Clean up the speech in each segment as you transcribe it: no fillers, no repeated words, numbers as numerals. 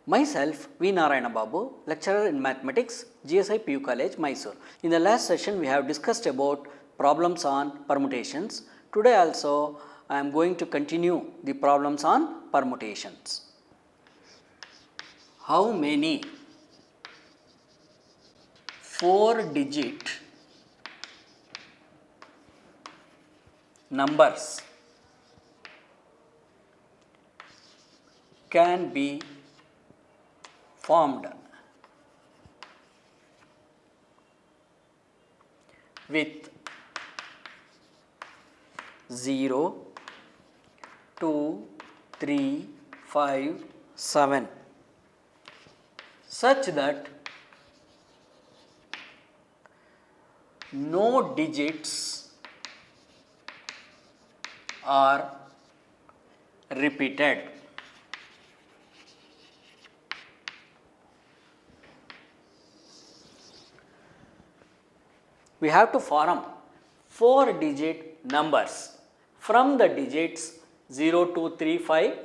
Myself, V. Narayana Babu, lecturer in mathematics, GSI PU College, Mysore. In the last session, we have discussed about problems on permutations. Today also, I am going to continue the problems on permutations. How many 4-digit numbers can be formed with 0, 2, 3, 5, 7 such that no digits are repeated. We have to form 4-digit numbers from the digits 0, 2, 3, 5,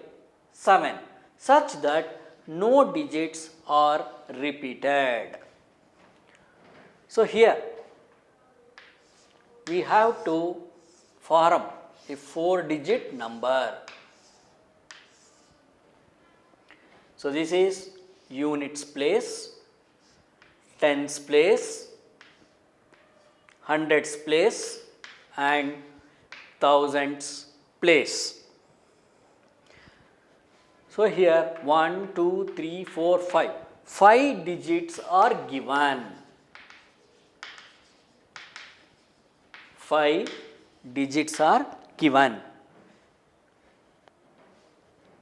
7 such that no digits are repeated. So, here we have to form a 4-digit number. So, this is units place, tens place, hundreds place and thousands place. So, here 1, 2, 3, 4, 5. 5 digits are given. 5 digits are given.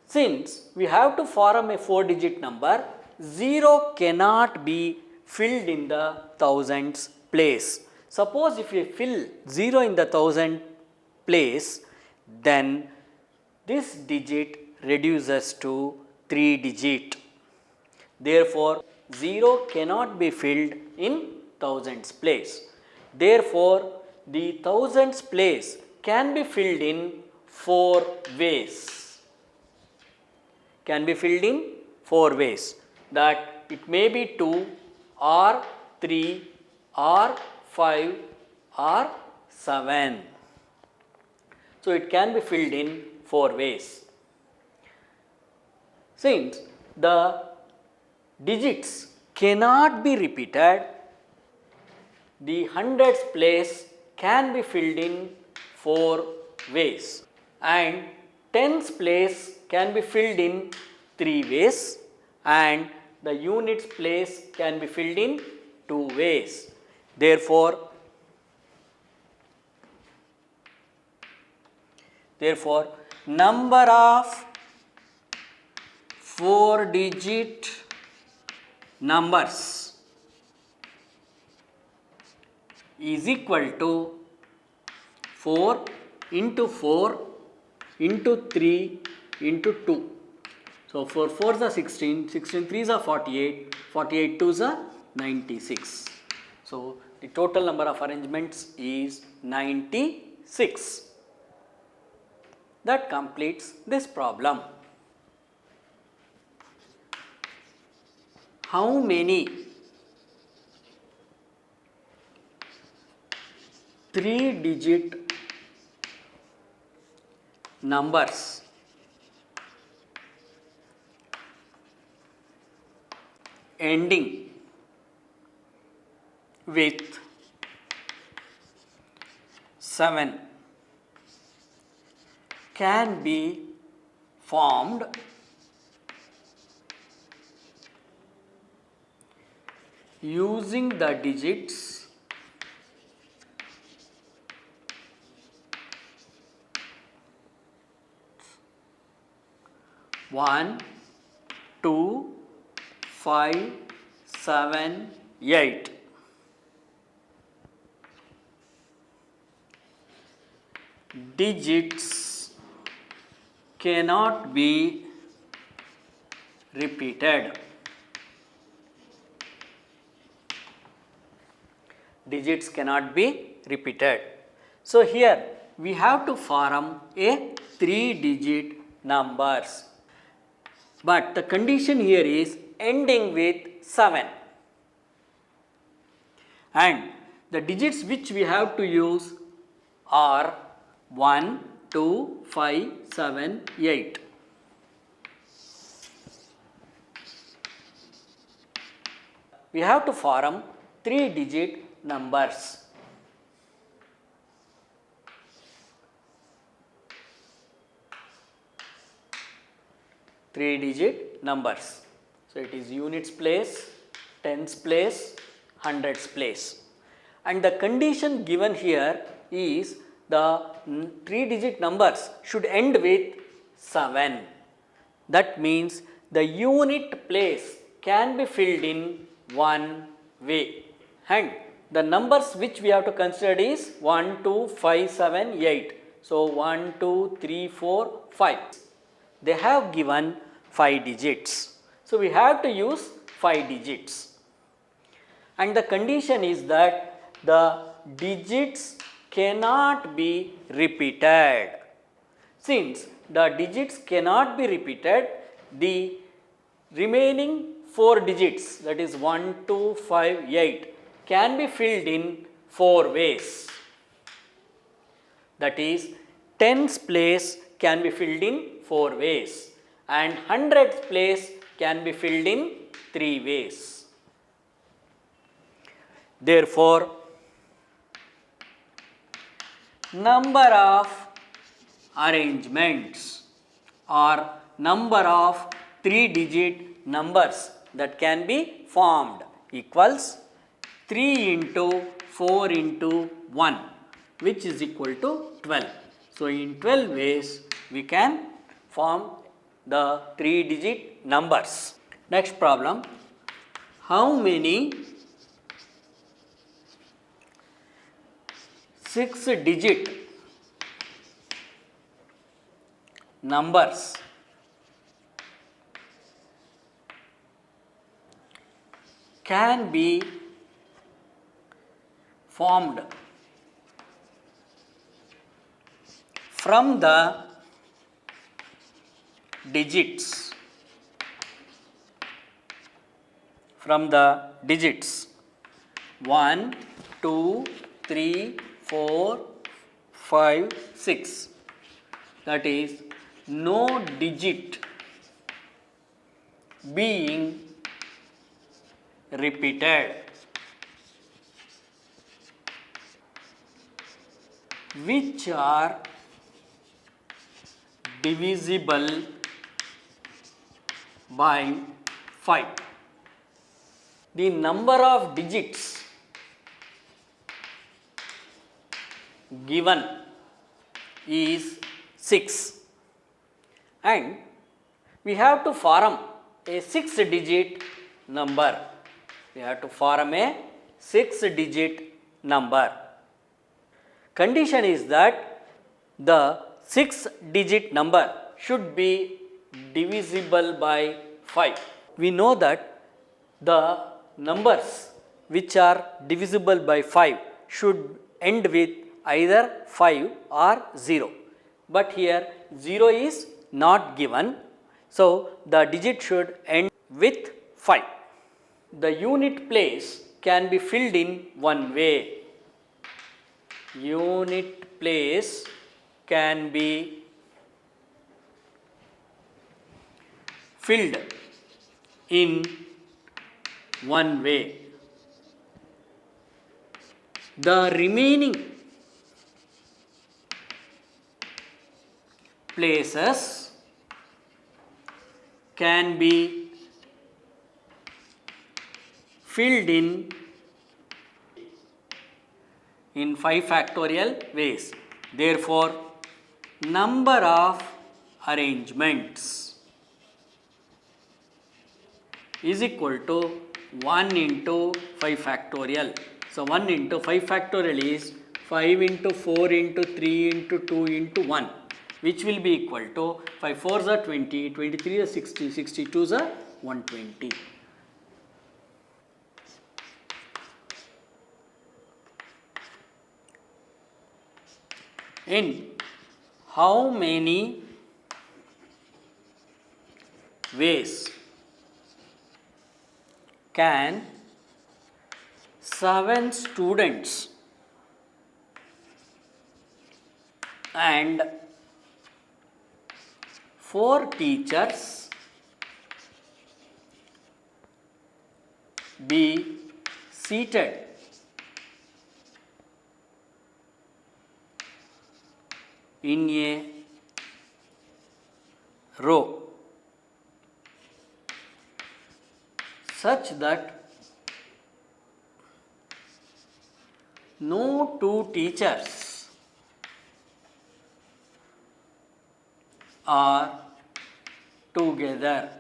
Since we have to form a 4-digit number, 0 cannot be filled in the thousands place. Suppose if we fill 0 in the thousand place, then this digit reduces to 3 digit. Therefore, 0 cannot be filled in thousands place. Therefore, the thousands place can be filled in 4 ways. Can be filled in 4 ways, that it may be 2 or 3 or 5 or 7. So, it can be filled in 4 ways. Since the digits cannot be repeated, the hundreds place can be filled in 4 ways and tens place can be filled in 3 ways and the units place can be filled in 2 ways. Therefore, number of 4-digit numbers is equal to 4 into 4 into 3 into 2. So, 4 4s are 16, 16 3s are 48, 48 2s are 96. So, the total number of arrangements is 96. That completes this problem. How many 3-digit numbers ending with 7 can be formed using the digits 1, 2, 5, 7, 8. Digits cannot be repeated. Digits cannot be repeated. So, here we have to form a 3-digit numbers. but the condition here is ending with 7. And the digits which we have to use are 1, 2, 5, 7, 8. We have to form 3-digit numbers. Three-digit numbers. So it is units place, tens place, hundreds place. And the condition given here is the 3-digit numbers should end with 7. That means the unit place can be filled in one way. And the numbers which we have to consider is 1, 2, 5, 7, 8. So 1, 2, 3, 4, 5. They have given 5 digits. So we have to use 5 digits. And the condition is that the digits cannot be repeated. Since the digits cannot be repeated, the remaining 4 digits, that is 1, 2, 5, 8, can be filled in 4 ways. That is, tens place can be filled in 4 ways and hundreds place can be filled in 3 ways. Therefore, number of arrangements or number of 3-digit numbers that can be formed equals 3 into 4 into 1, which is equal to 12. So in 12 ways we can form the 3-digit numbers. Next problem, how many 6-digit numbers can be formed from the digits 1, 2, 3, 4, 5, 6. That is, no digit being repeated, which are divisible by 5. The number of digits given is 6 and we have to form a 6-digit number. We have to form a 6-digit number. Condition is that the 6-digit number should be divisible by 5. We know that the numbers which are divisible by 5 should end with either 5 or 0. But here 0 is not given. So the digit should end with 5. The unit place can be filled in one way. Unit place can be filled in one way. The remaining places can be filled in 5 factorial ways. Therefore, number of arrangements is equal to 1 into 5 factorial. So 1 into 5 factorial is 5 into 4 into 3 into 2 into 1, which will be equal to 5 4s are 20, 23 are 60, 62s are 120. In how many ways can 7 students and 4 teachers be seated in a row such that no two teachers are together.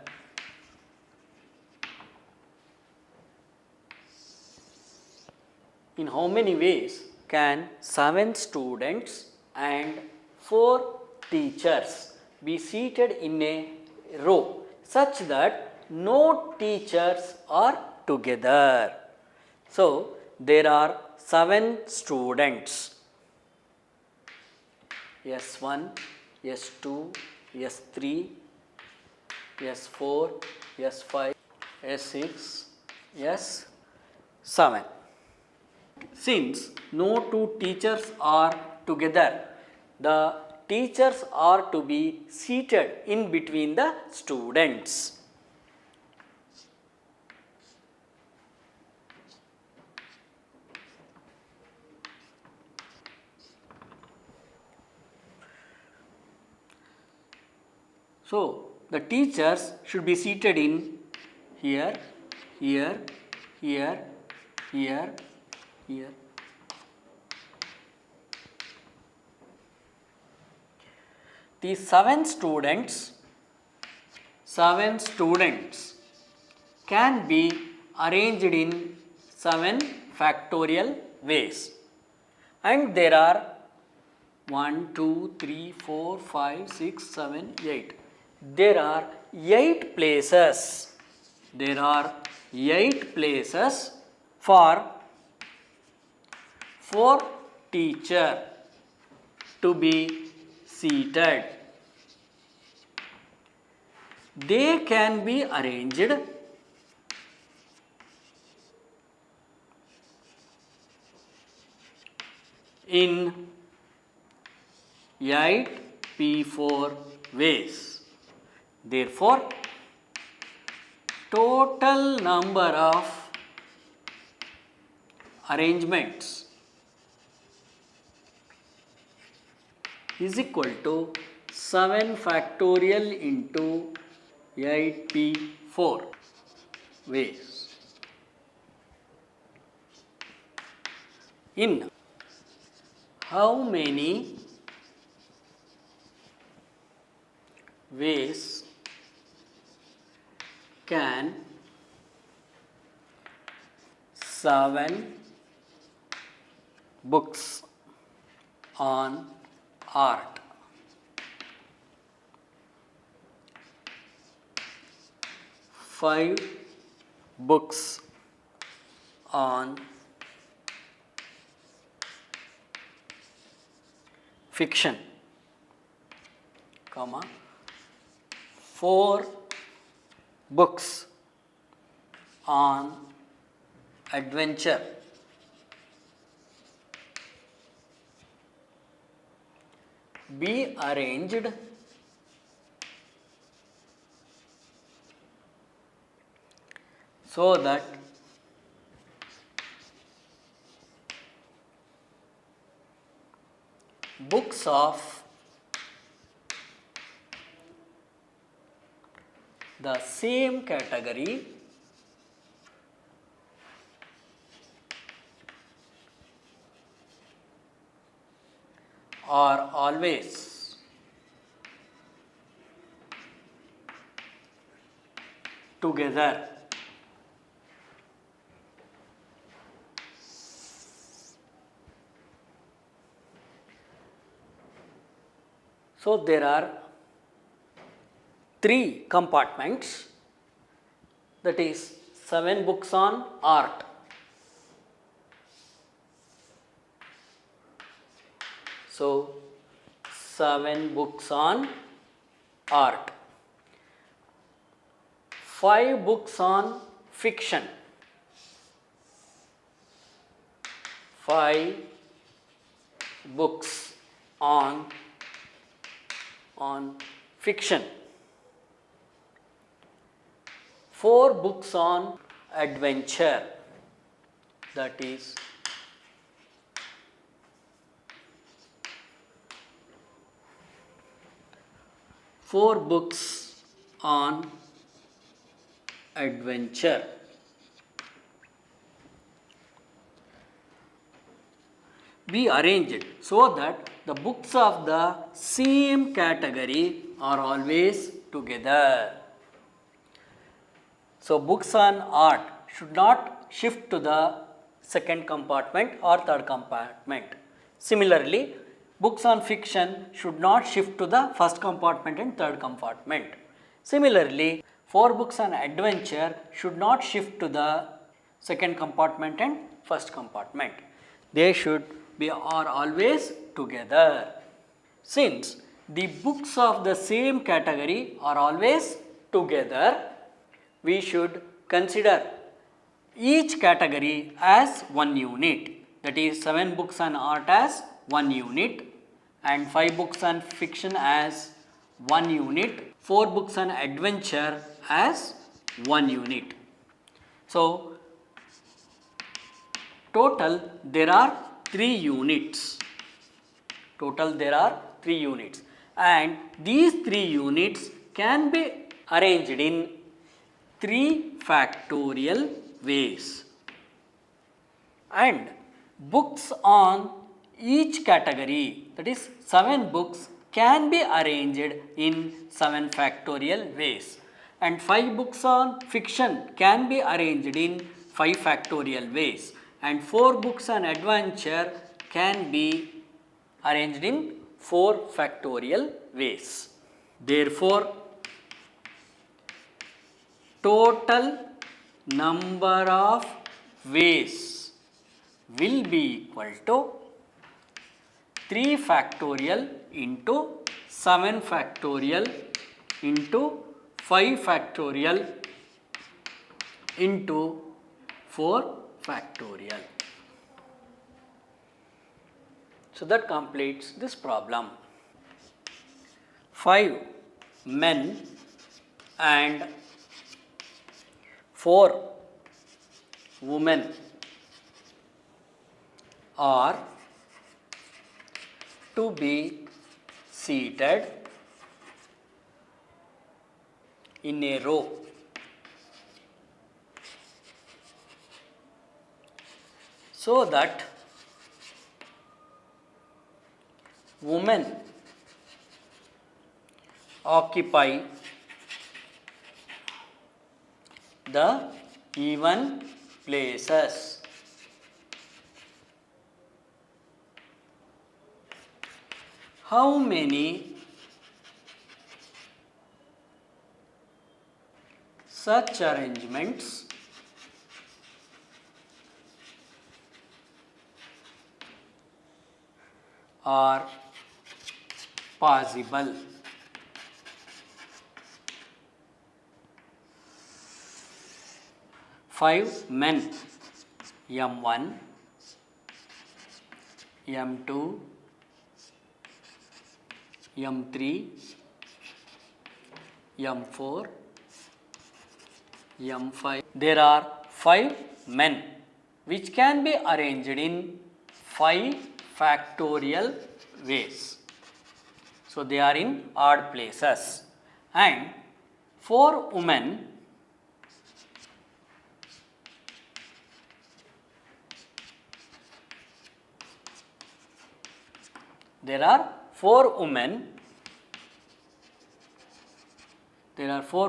In how many ways can 7 students and 4 teachers be seated in a row such that no teachers are together? So, there are 7 students, S1, S2, S3, S4, S5, S6, S7. Since no two teachers are together, the teachers are to be seated in between the students. So, the teachers should be seated in here, here, here, here, here. These 7 students can be arranged in 7 factorial ways, and there are 1, 2, 3, 4, 5, 6, 7, 8. There are 8 places. There are 8 places for teacher to be seated. They can be arranged in 8 P4 ways. Therefore, total number of arrangements is equal to 7 factorial into 8P4 ways. In how many ways can 7 books on art, 5 books on fiction, 4 books on adventure, be arranged so that books of the same category are always together. So, there are 3 compartments, that is 7 books on art, so 7 books on art, 5 books on fiction. 5 books on fiction. 4 books on adventure. That is 4 books on adventure. Be arranged so that the books of the same category are always together. So, books on art should not shift to the second compartment or third compartment. Similarly, books on fiction should not shift to the first compartment and third compartment. Similarly, 4 books on adventure should not shift to the second compartment and first compartment. They should be are always together. Since the books of the same category are always together, we should consider each category as one unit. That is 7 books on art as one unit and 5 books on fiction as one unit, 4 books on adventure as one unit. So, total there are 3 units. Total there are 3 units and these 3 units can be arranged in 3 factorial ways. And books on each category, that is 7 books, can be arranged in 7 factorial ways and 5 books on fiction can be arranged in 5 factorial ways and 4 books on adventure can be arranged in 4 factorial ways. Therefore, total number of ways will be equal to 3 factorial into 7 factorial into 5 factorial into 4 factorial. So, that completes this problem. 5 men and 4 women are to be seated in a row. So that women occupy the even places. How many such arrangements are possible? Five men, M1, M2, M3, M4, M5. There are 5 men which can be arranged in 5 factorial ways. So, they are in odd places and 4 women there are 4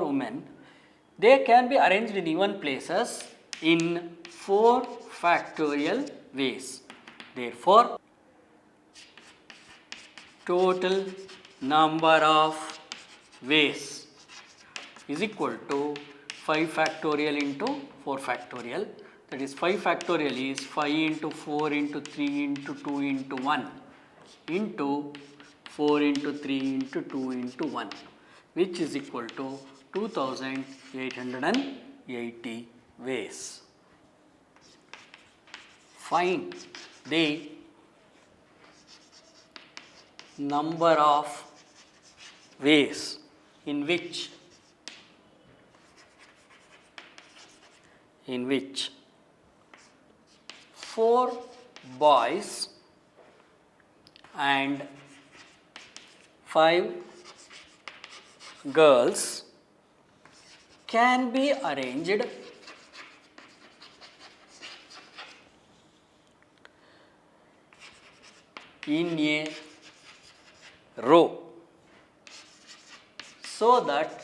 women, they can be arranged in even places in 4 factorial ways. Therefore, total number of ways is equal to 5 factorial into 4 factorial. That is 5 factorial is 5 into 4 into 3 into 2 into 1 into 4 into 3 into 2 into 1, which is equal to 2880 ways. Find the number of ways in which 4 boys and 5 girls can be arranged in a row so that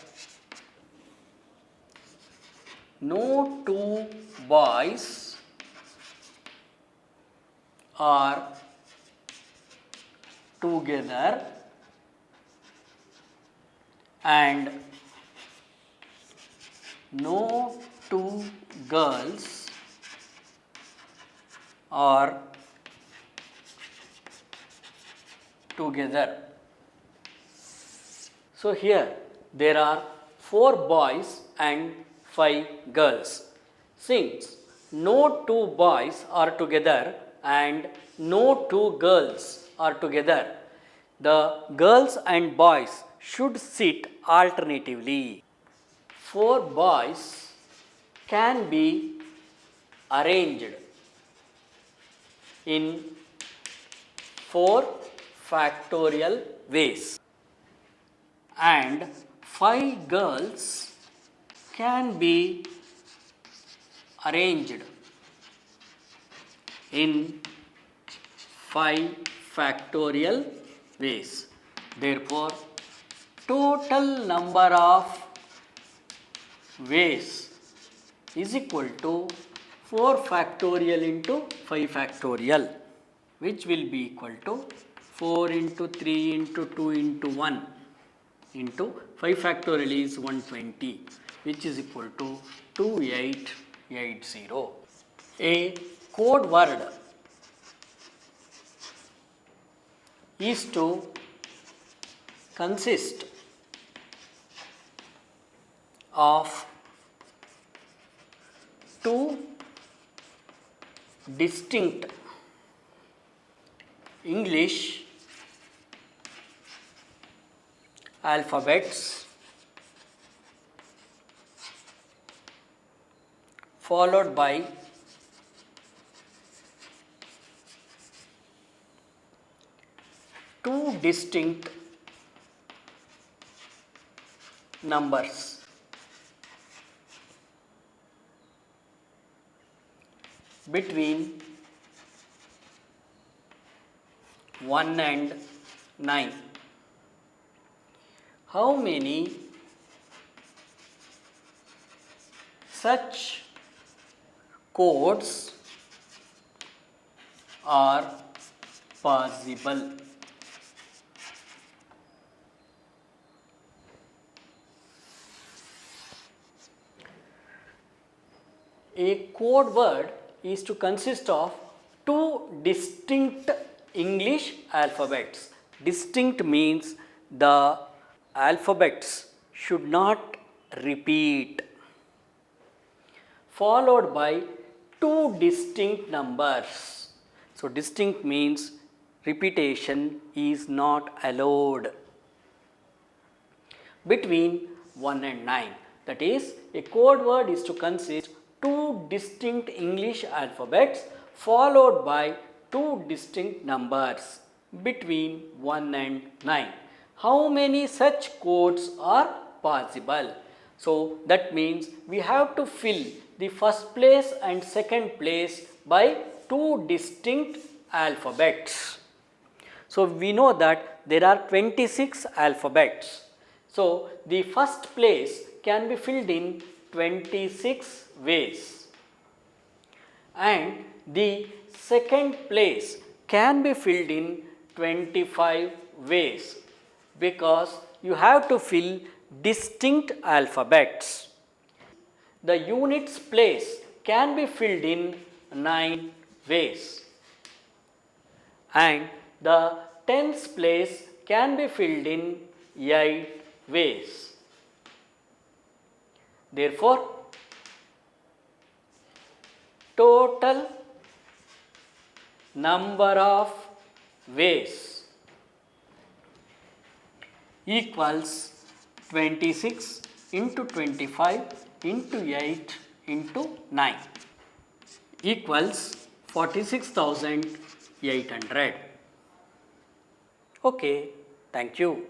no 2 boys are together and no 2 girls are together. So here there are 4 boys and 5 girls. Since no 2 boys are together and no 2 girls are together, the girls and boys should sit alternatively. 4 boys can be arranged in 4 factorial ways and 5 girls can be arranged in 5 factorial ways. Therefore, total number of ways is equal to 4 factorial into 5 factorial, which will be equal to 4 into 3 into 2 into 1 into 5 factorial is 120, which is equal to 2880. A code word is to consist of 2 distinct English alphabets followed by two distinct numbers. Between 1 and 9. How many such codes are possible? A code word is to consist of two distinct English alphabets. Distinct means the alphabets should not repeat, followed by two distinct numbers. So, distinct means repetition is not allowed between 1 and 9. That is, a code word is to consist two distinct English alphabets followed by two distinct numbers between 1 and 9. How many such codes are possible? So, that means we have to fill the first place and second place by two distinct alphabets. So, we know that there are 26 alphabets. So, the first place can be filled in 26 ways and the second place can be filled in 25 ways because you have to fill distinct alphabets. The units place can be filled in 9 ways and the tens place can be filled in 8 ways. Therefore, total number of ways equals 26 into 25 into 8 into 9 equals 46,800. Okay, thank you.